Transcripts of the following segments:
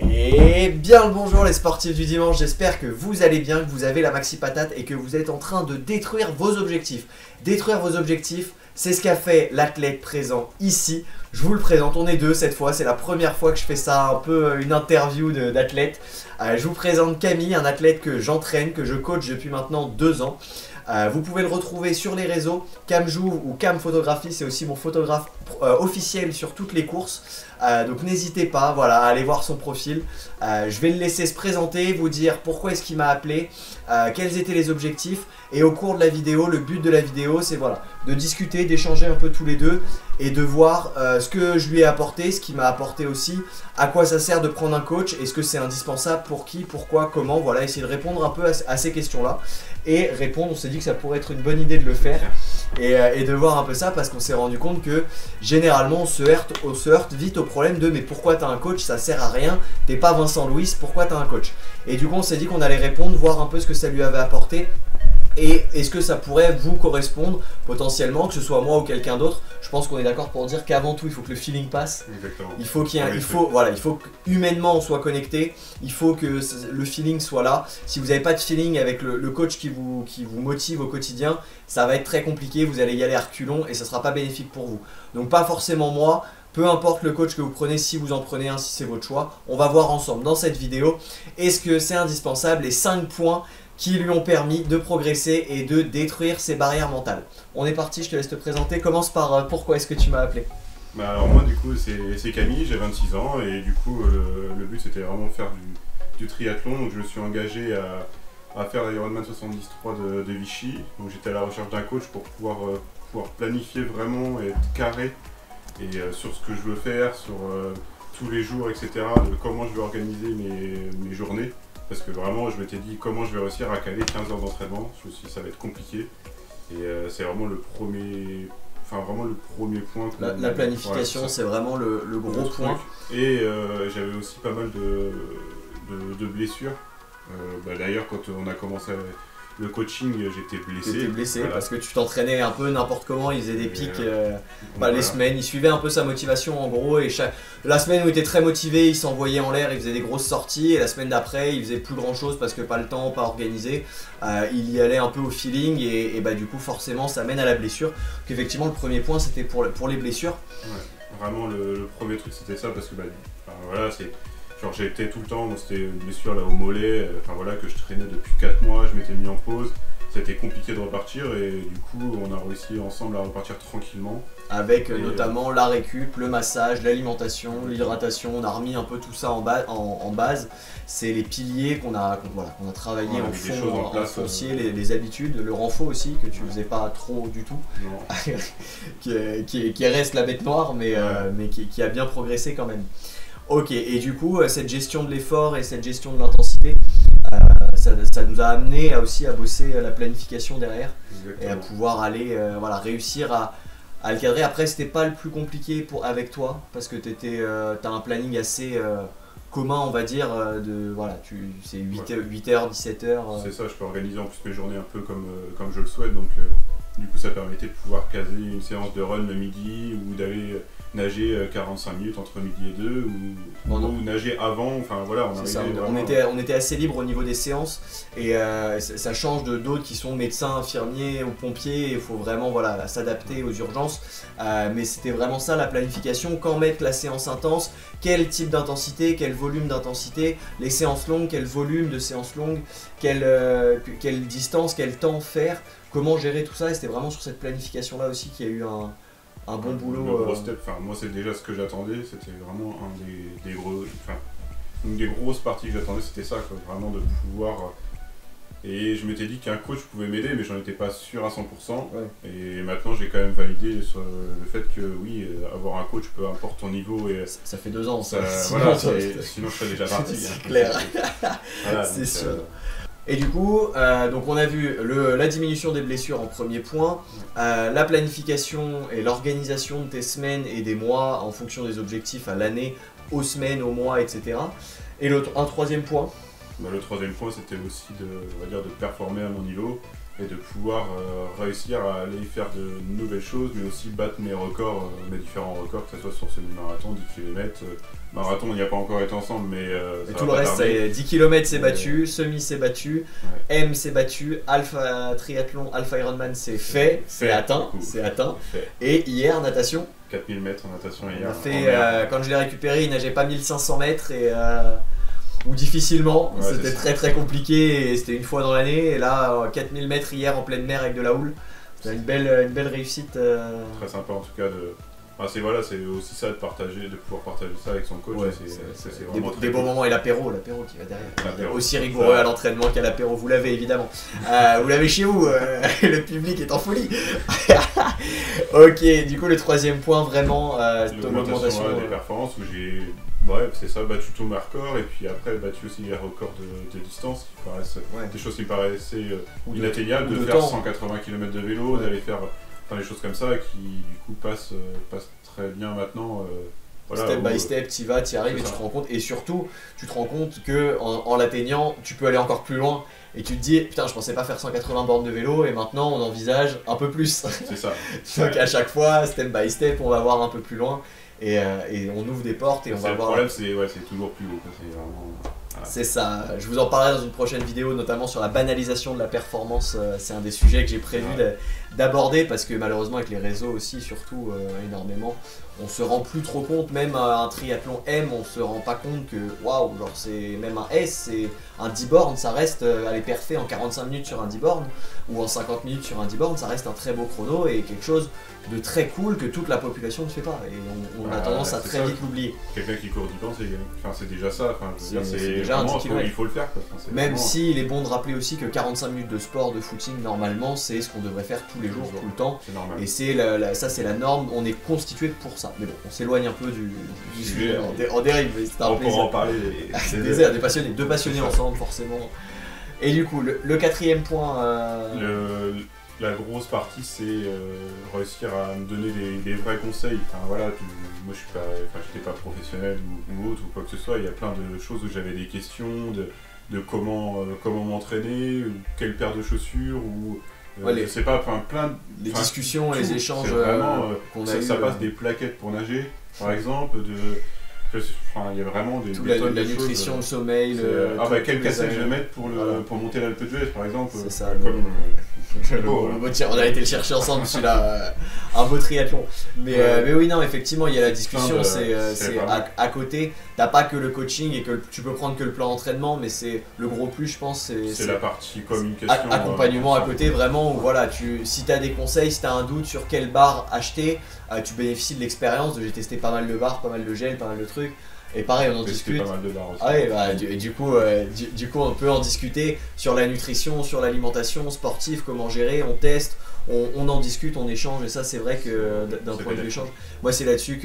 Et bien le bonjour les sportifs du dimanche, j'espère que vous allez bien, que vous avez la maxi patate et que vous êtes en train de détruire vos objectifs. Détruire vos objectifs, c'est ce qu'a fait l'athlète présent ici. Je vous le présente, on est deux cette fois, c'est la première fois que je fais ça, un peu une interview d'athlète. Je vous présente Camille, un athlète que j'entraîne, que je coach depuis maintenant 2 ans. Vous pouvez le retrouver sur les réseaux, Camjouv ou Cam Photographie, c'est aussi mon photographe officiel sur toutes les courses. Donc n'hésitez pas, voilà, à aller voir son profil. Je vais le laisser se présenter, vous dire pourquoi est-ce qu'il m'a appelé, quels étaient les objectifs. Et au cours de la vidéo, le but de la vidéo, c'est voilà, de discuter, d'échanger un peu tous les deux et de voir ce que je lui ai apporté, ce qu'il m'a apporté aussi, à quoi ça sert de prendre un coach, est-ce que c'est indispensable, pour qui, pourquoi, comment, voilà, essayer de répondre un peu à ces questions-là. Et répondre, on s'est dit que ça pourrait être une bonne idée de le faire et de voir un peu ça parce qu'on s'est rendu compte que généralement on se heurte vite au problème de mais pourquoi t'as un coach, ça sert à rien, t'es pas Vincent Louis, pourquoi t'as un coach? Et du coup on s'est dit qu'on allait répondre, voir un peu ce que ça lui avait apporté. Et est-ce que ça pourrait vous correspondre potentiellement, que ce soit moi ou quelqu'un d'autre? Je pense qu'on est d'accord pour dire qu'avant tout il faut que le feeling passe. Exactement. Il faut qu'humainement on soit connecté, il faut que le feeling soit là. Si vous n'avez pas de feeling avec le coach qui vous motive au quotidien, ça va être très compliqué, vous allez y aller à reculons et ça ne sera pas bénéfique pour vous. Donc pas forcément moi. Peu importe le coach que vous prenez, si vous en prenez un, si c'est votre choix, on va voir ensemble dans cette vidéo est-ce que c'est indispensable, les 5 points qui lui ont permis de progresser et de détruire ses barrières mentales. On est parti, je te laisse te présenter. Commence par pourquoi est-ce que tu m'as appelé? Alors moi du coup c'est Camille, j'ai 26 ans et du coup le but c'était vraiment de faire du triathlon. Donc je me suis engagé à faire l'Ironman 73 de Vichy. Donc j'étais à la recherche d'un coach pour pouvoir planifier vraiment et être carré et sur ce que je veux faire, sur tous les jours, etc. De comment je veux organiser mes journées. Parce que vraiment, je m'étais dit comment je vais réussir à caler 15 heures d'entraînement. Je me suis dit ça va être compliqué. Et c'est vraiment le premier point. La planification, c'est vraiment le gros point. Et j'avais aussi pas mal de blessures. D'ailleurs, quand on a commencé le coaching, j'étais blessé. J'étais blessé voilà. Parce que tu t'entraînais un peu n'importe comment, il faisait des pics les semaines, il suivait un peu sa motivation en gros et la semaine où il était très motivé, il s'envoyait en l'air, il faisait des grosses sorties et la semaine d'après, il faisait plus grand chose parce que pas le temps, pas organisé, il y allait un peu au feeling et du coup forcément ça mène à la blessure. Donc effectivement le premier point c'était pour les blessures. Ouais, vraiment le premier truc c'était ça parce que voilà, c'est genre j'étais tout le temps, c'était une blessure là au mollet, que je traînais depuis 4 mois, je m'étais mis en pause, c'était compliqué de repartir et du coup on a réussi ensemble à repartir tranquillement. Avec notamment la récup, le massage, l'alimentation, l'hydratation, on a remis un peu tout ça en base. C'est les piliers qu'on a travaillé en fond, en foncier, les habitudes, le renfort aussi que tu faisais pas trop du tout, qui reste la bête noire mais qui a bien progressé quand même. Ok, et du coup, cette gestion de l'effort et cette gestion de l'intensité, ça nous a amené aussi à bosser la planification derrière. Exactement. Et à pouvoir aller réussir à le cadrer. Après, c'était pas le plus compliqué avec toi parce que tu as un planning assez commun, on va dire. C'est 8h, 17h. C'est ça, je peux organiser en plus mes journées un peu comme je le souhaite. Donc, du coup, ça permettait de pouvoir caser une séance de run le midi ou d'aller nager 45 minutes entre midi et 2 ou nager avant, on était assez libre au niveau des séances et ça change d'autres qui sont médecins, infirmiers ou pompiers, il faut vraiment s'adapter aux urgences, mais c'était vraiment ça la planification, quand mettre la séance intense, quel type d'intensité, quel volume d'intensité, les séances longues, quel volume de séances longues, quelle distance, quel temps faire, comment gérer tout ça, et c'était vraiment sur cette planification là aussi qu'il y a eu un bon boulot. Gros step. Moi c'est déjà ce que j'attendais, c'était vraiment une des grosses parties que j'attendais, c'était ça, quoi, vraiment de pouvoir. Et je m'étais dit qu'un coach pouvait m'aider, mais j'en étais pas sûr à 100%. Ouais. Et maintenant j'ai quand même validé sur le fait que oui, avoir un coach, peu importe ton niveau. Et ça fait 2 ans, ça. Sinon je serais déjà parti. C'est clair. C'est sûr. Et du coup, donc on a vu la diminution des blessures en premier point, la planification et l'organisation de tes semaines et des mois en fonction des objectifs à l'année, aux semaines, aux mois, etc. Et un troisième point. Le troisième point, c'était aussi de performer à mon niveau et de pouvoir réussir à aller faire de nouvelles choses, mais aussi battre mes records, mes différents records, que ce soit sur semi-marathon, 10 km, marathon, on n'y a pas encore été ensemble, mais et tout le reste, c'est 10 km c'est battu, semi c'est battu, ouais. M c'est battu, Alpha Triathlon, Alpha Ironman c'est fait, c'est atteint, et hier natation. 4000 mètres en natation hier. On a fait, quand je l'ai récupéré, il nageait pas 1500 mètres ou difficilement, ouais, c'était très très compliqué et c'était une fois dans l'année. Et là, 4000 mètres hier en pleine mer avec de la houle, c'était une belle réussite. Très sympa en tout cas de. Enfin, c'est aussi ça de pouvoir partager ça avec son coach. Ouais, c'est vraiment des beaux moments et l'apéro qui va derrière. Aussi rigoureux ça. À l'entraînement qu'à l'apéro, vous l'avez évidemment. Vous l'avez chez vous, le public est en folie. Ok, du coup le troisième point vraiment, l'augmentation des performances où j'ai c'est ça, battu tous mes records et puis après battu aussi les records de distance qui paraissent des choses qui paraissaient inatteignables, de faire 180 km de vélo, d'aller faire des choses comme ça qui du coup passent très bien maintenant. Step by step, tu y arrives et tu te rends compte, et surtout tu te rends compte que en l'atteignant tu peux aller encore plus loin et tu te dis putain je pensais pas faire 180 bornes de vélo et maintenant on envisage un peu plus. C'est ça. Donc à chaque fois step by step on va voir un peu plus loin et on ouvre des portes et on va voir. Le problème c'est toujours plus haut, c'est vraiment. C'est ça, je vous en parlerai dans une prochaine vidéo, notamment sur la banalisation de la performance. C'est un des sujets que j'ai prévu d'aborder parce que malheureusement avec les réseaux aussi, surtout énormément, on se rend plus trop compte, même un triathlon M, on se rend pas compte que waouh, genre c'est même un S, c'est un 10 bornes, ça reste aller parfait en 45 minutes sur un 10 bornes ou en 50 minutes sur un 10 bornes, ça reste un très beau chrono et quelque chose de très cool que toute la population ne fait pas et on a tendance à très vite l'oublier. Quelqu'un qui court 10 bornes, c'est déjà ça, c'est déjà un 10 km. Il faut le faire. Même s'il est bon de rappeler aussi que 45 minutes de sport, de footing, normalement, c'est ce qu'on devrait faire tous les jours, tout le temps. Et ça, c'est la norme, on est constitué pour ça. Mais bon, on s'éloigne un peu du sujet, on dérive, mais c'était un plaisir. On pourra en parler des passionnés, deux passionnés ensemble, forcément. Et du coup, le quatrième point... La grosse partie, c'est réussir à me donner des vrais conseils. Moi, j'étais pas professionnel ou autre ou quoi que ce soit. Il y a plein de choses où j'avais des questions de comment m'entraîner, quelle paire de chaussures ou je sais pas, plein de discussions, les échanges qu'on a eu. Ça passe des plaquettes pour nager, par exemple. Il y a vraiment des tonnes la de nutrition, choses. le sommeil. Quel cassette je vais mettre pour monter l'Alpe d'Huez, par exemple. C'est ça. On a été le chercher ensemble, celui-là, un beau triathlon. Mais oui, non, effectivement, il y a la discussion, c'est à côté. T'as pas que le coaching et que tu peux prendre que le plan d'entraînement, mais c'est le gros plus, je pense. C'est la partie communication. Accompagnement à côté, vraiment, où voilà, si t'as des conseils, si t'as un doute sur quelle barre acheter, tu bénéficies de l'expérience. J'ai testé pas mal de barres, pas mal de gel, pas mal de trucs. Et pareil, on en discute. Pas mal de barres aussi. Du coup, on peut en discuter sur la nutrition, sur l'alimentation sportive, comment gérer, on teste, on en discute, on échange, et ça, c'est vrai que d'un point de vue échange, moi, c'est là-dessus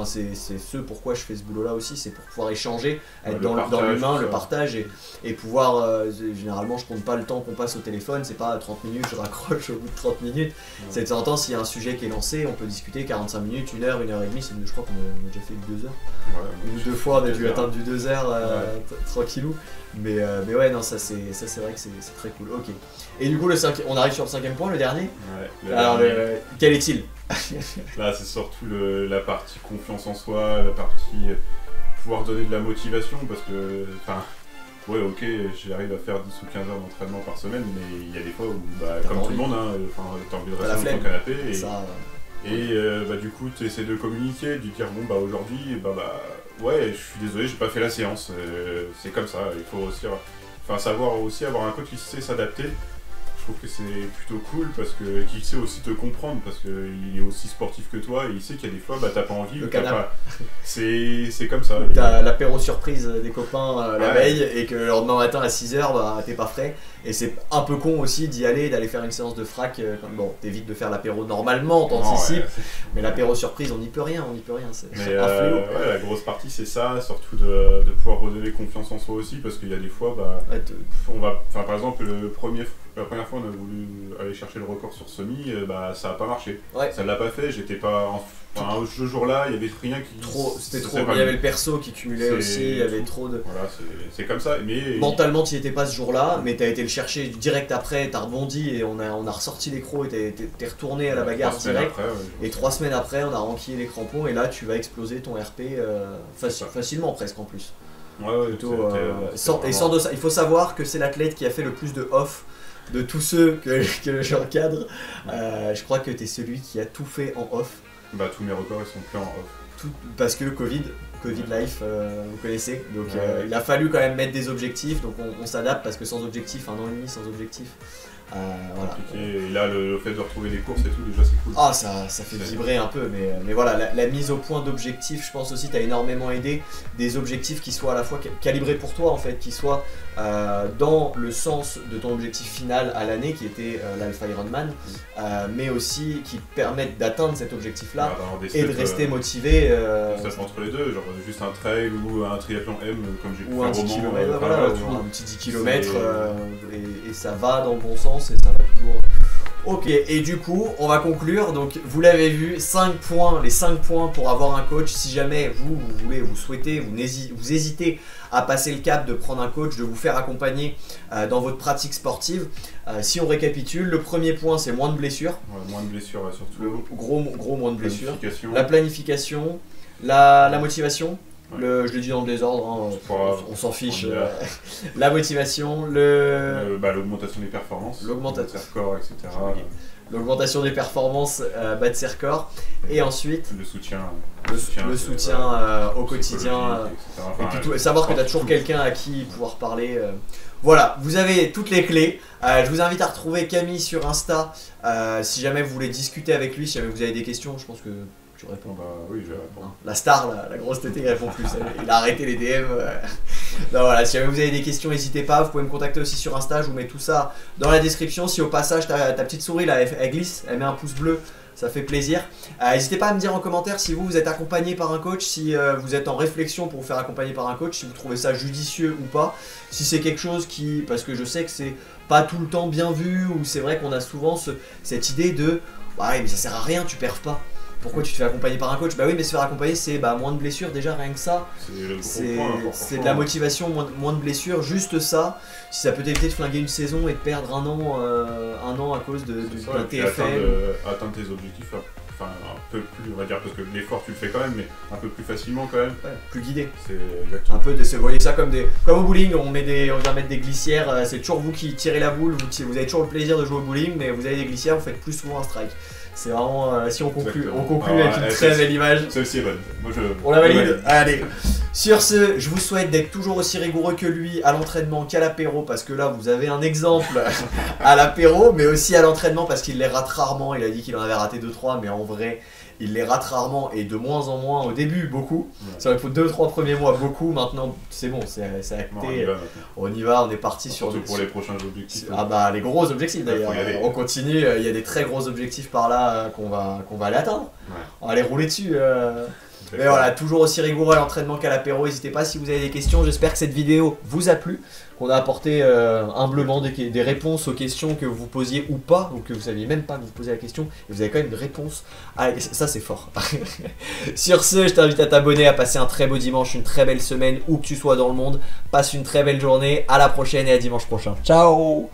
c'est ce pourquoi je fais ce boulot-là aussi, c'est pour pouvoir échanger, être dans l'humain, le partage, et pouvoir, généralement, je compte pas le temps qu'on passe au téléphone, c'est pas 30 minutes, je raccroche au bout de 30 minutes, c'est de temps en temps, s'il y a un sujet qui est lancé, on peut discuter 45 minutes, 1 heure, 1 heure et demie, je crois qu'on a déjà fait 2 heures. Une ou deux fois on a dû atteindre du 2 heures tranquillou, mais ouais, non, ça c'est vrai que c'est très cool. Ok, et du coup on arrive sur le 5e point, le dernier. Alors quel est-il? Là c'est surtout la partie confiance en soi, la partie pouvoir donner de la motivation, parce que j'arrive à faire 10 ou 15 heures d'entraînement par semaine, mais il y a des fois où comme tout le monde, t'as envie de rester dans ton canapé du coup tu essaies de communiquer, de dire aujourd'hui je suis désolé, j'ai pas fait la séance, c'est comme ça, il faut aussi savoir aussi avoir un coach qui sait s'adapter. Je trouve que c'est plutôt cool parce que qu'il sait aussi te comprendre, parce qu'il est aussi sportif que toi et il sait qu'il y a des fois t'as pas envie, c'est comme ça. T'as l'apéro surprise des copains la veille et que le lendemain matin à 6h t'es pas frais, et c'est un peu con aussi d'aller faire une séance de frac. T'évites de faire l'apéro normalement, t'anticipes, mais l'apéro surprise on n'y peut rien, c'est un fléau. La grosse partie c'est ça, surtout de pouvoir redonner confiance en soi aussi, parce qu'il y a des fois par exemple la première fois on a voulu aller chercher le record sur semi, bah ça a pas marché. Ouais. Ça l'a pas fait, j'étais pas. Enfin, ce jour-là, il y avait rien qui. C'était trop. Il y avait le perso qui cumulait aussi, il y avait trop de. Voilà, c'est comme ça. Mais mentalement, tu n'y étais pas ce jour-là, mais tu as été le chercher direct après, tu as rebondi et on a ressorti les crocs et t'es retourné à la bagarre direct. Après, ouais, et 3 semaines après, on a renquillé les crampons et là, tu vas exploser ton RP facilement presque en plus. Ouais, plutôt, et sans de ça, il faut savoir que c'est l'athlète qui a fait le plus de off de tous ceux que j'encadre. Je crois que tu es celui qui a tout fait en off. Bah tous mes records ils sont plus en off. Parce que Covid life, vous connaissez. Donc il a fallu quand même mettre des objectifs. Donc on s'adapte parce que sans objectif, 1 an et demi sans objectif. Voilà. Et là le fait de retrouver des courses et tout déjà c'est cool. Ah ça fait vibrer un peu mais voilà la mise au point d'objectifs je pense aussi t'as énormément aidé, des objectifs qui soient à la fois calibrés pour toi en fait, qui soient dans le sens de ton objectif final à l'année qui était l'Alpha Ironman, mais aussi qui permettent d'atteindre cet objectif là et de rester motivé. Ça entre les deux, genre juste un trail ou un triathlon M comme j'ai pu ou faire un 10 au Mans, km, voilà, ou un petit 10 km et ça va dans le bon sens et ça va toujours. Ok, et du coup, on va conclure. Donc, vous l'avez vu, 5 points, les 5 points pour avoir un coach. Si jamais vous souhaitez, vous hésitez à passer le cap de prendre un coach, de vous faire accompagner dans votre pratique sportive. Si on récapitule, le premier point, c'est moins de blessures. Ouais, moins de blessures surtout. Gros moins de blessures. La planification, la motivation. Je l'ai dit dans le désordre, on s'en fiche. La motivation, l'augmentation des performances, l'augmentation des records, etc. L'augmentation des performances, battre ses records, et ensuite le soutien au quotidien, et puis savoir que tu as toujours quelqu'un à qui pouvoir parler. Voilà, vous avez toutes les clés. Je vous invite à retrouver Camille sur Insta si jamais vous voulez discuter avec lui, si jamais vous avez des questions. Je pense que tu réponds. Bah oui, je réponds. La star, la grosse tétée, il répond plus. Il a arrêté les DM. Non, voilà, si jamais vous avez des questions, n'hésitez pas. Vous pouvez me contacter aussi sur Insta. Je vous mets tout ça dans la description. Si au passage ta petite souris là, elle glisse, elle met un pouce bleu, ça fait plaisir. N'hésitez pas à me dire en commentaire si vous êtes accompagné par un coach, si vous êtes en réflexion pour vous faire accompagner par un coach, si vous trouvez ça judicieux ou pas. Si c'est quelque chose qui, parce que je sais que c'est pas tout le temps bien vu, ou c'est vrai qu'on a souvent cette idée de ouais, mais ça sert à rien, tu perds pas. Pourquoi tu te fais accompagner par un coach? Bah oui, mais se faire accompagner, c'est moins de blessures déjà, rien que ça. C'est de la motivation, moins de blessures, juste ça. Si ça peut t'éviter de flinguer une saison et de perdre un an à cause d'un TFL. Atteindre tes objectifs, enfin un peu plus, on va dire, parce que l'effort tu le fais quand même, mais un peu plus facilement quand même. Ouais, plus guidé. C'est exactement. Un peu, vous voyez ça comme au bowling, on vient mettre des glissières, c'est toujours vous qui tirez la boule, vous avez toujours le plaisir de jouer au bowling, mais vous avez des glissières, vous faites plus souvent un strike. C'est vraiment, si on conclut avec une très belle image. Celle-ci est bonne. Moi, on la valide. Allez. Sur ce, je vous souhaite d'être toujours aussi rigoureux que lui à l'entraînement qu'à l'apéro, parce que là vous avez un exemple à l'apéro, mais aussi à l'entraînement parce qu'il les rate rarement. Il a dit qu'il en avait raté 2-3, mais en vrai il les rate rarement et de moins en moins. Au début beaucoup, ça il faut 2-3 premiers mois beaucoup. Maintenant c'est bon, c'est acté. On y va, on est parti sur pour les prochains objectifs. Ah bah les gros objectifs d'ailleurs. On continue, il y a des très gros objectifs par là qu'on va aller atteindre. On va aller rouler dessus. Mais voilà, toujours aussi rigoureux à l'entraînement qu'à l'apéro. N'hésitez pas si vous avez des questions. J'espère que cette vidéo vous a plu, qu'on a apporté humblement des réponses aux questions que vous posiez ou pas, ou que vous saviez même pas que vous posiez la question, et vous avez quand même une réponse à la question. Ça c'est fort. Sur ce, je t'invite à t'abonner, à passer un très beau dimanche, une très belle semaine, où que tu sois dans le monde. Passe une très belle journée, à la prochaine et à dimanche prochain. Ciao.